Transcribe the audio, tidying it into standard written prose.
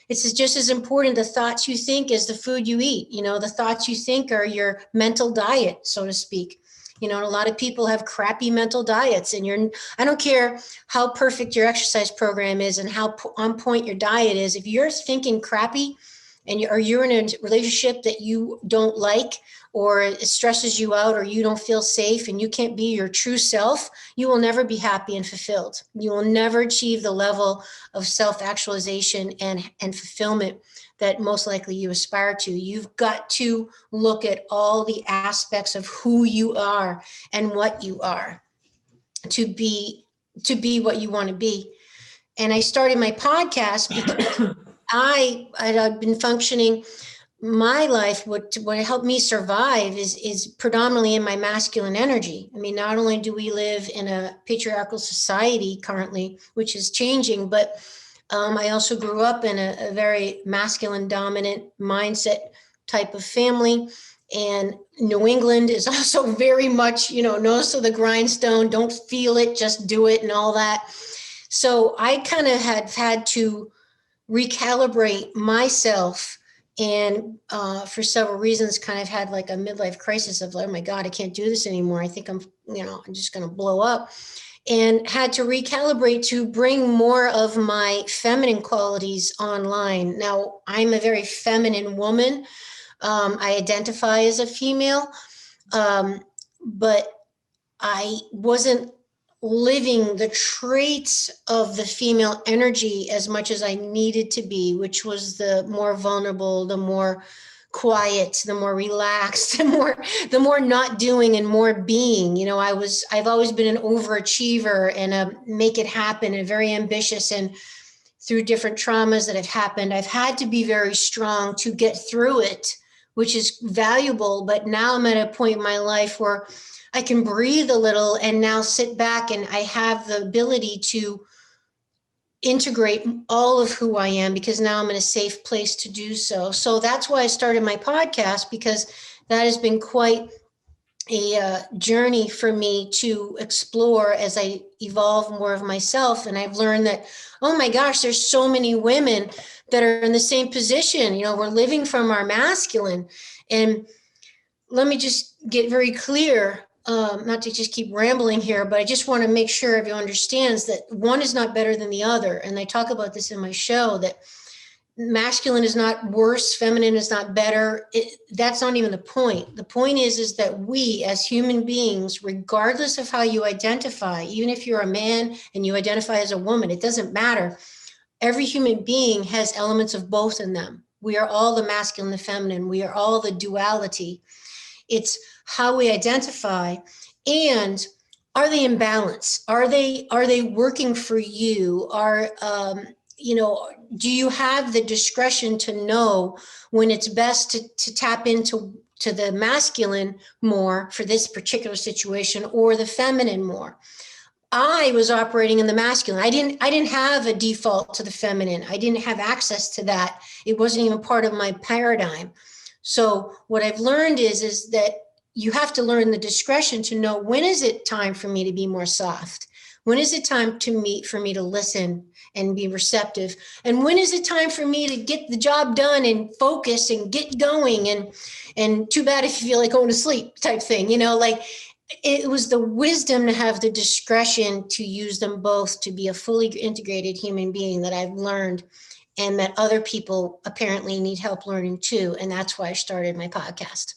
It's just as important, the thoughts you think, as the food you eat. The thoughts you think are your mental diet, so to speak. And a lot of people have crappy mental diets, and I don't care how perfect your exercise program is and how on point your diet is. If you're thinking crappy or you're in a relationship that you don't like, or it stresses you out, or you don't feel safe and you can't be your true self, you will never be happy and fulfilled. You will never achieve the level of self-actualization and fulfillment that most likely you aspire to. You've got to look at all the aspects of who you are and what you are to be what you want to be. And I started my podcast because I've been functioning my life. What helped me survive is predominantly in my masculine energy. I mean, not only do we live in a patriarchal society currently, which is changing, but I also grew up in a very masculine dominant mindset type of family. And New England is also very much, nose to the grindstone, don't feel it, just do it, and all that. So I kind of had to recalibrate myself, and for several reasons kind of had like a midlife crisis of, oh my God, I can't do this anymore. I think I'm just going to blow up, and had to recalibrate to bring more of my feminine qualities online. Now, I'm a very feminine woman. I identify as a female, but I wasn't living the traits of the female energy as much as I needed to be, which was the more vulnerable, the more quiet, the more relaxed, the more not doing and more being. I've always been an overachiever and a make it happen and very ambitious. And through different traumas that have happened, I've had to be very strong to get through it, which is valuable. But now I'm at a point in my life where I can breathe a little and now sit back, and I have the ability to integrate all of who I am, because now I'm in a safe place to do so. So that's why I started my podcast, because that has been quite a journey for me to explore as I evolve more of myself. And I've learned that, oh my gosh, there's so many women that are in the same position. We're living from our masculine. And let me just get very clear. Not to just keep rambling here, but I just want to make sure everyone understands that one is not better than the other. And I talk about this in my show, that masculine is not worse, feminine is not better. That's not even the point. The point is that we as human beings, regardless of how you identify, even if you're a man and you identify as a woman, it doesn't matter. Every human being has elements of both in them. We are all the masculine and the feminine. We are all the duality. It's how we identify, and are they in balance? Are they working for you? Do you have the discretion to know when it's best to tap into the masculine more for this particular situation, or the feminine more? I was operating in the masculine. I didn't have a default to the feminine. I didn't have access to that. It wasn't even part of my paradigm. So what I've learned is that you have to learn the discretion to know, when is it time for me to be more soft? When is it time for me to listen and be receptive? And when is it time for me to get the job done and focus and get going? And too bad if you feel like going to sleep type thing, it was the wisdom to have the discretion to use them both to be a fully integrated human being that I've learned, and that other people apparently need help learning too. And that's why I started my podcast.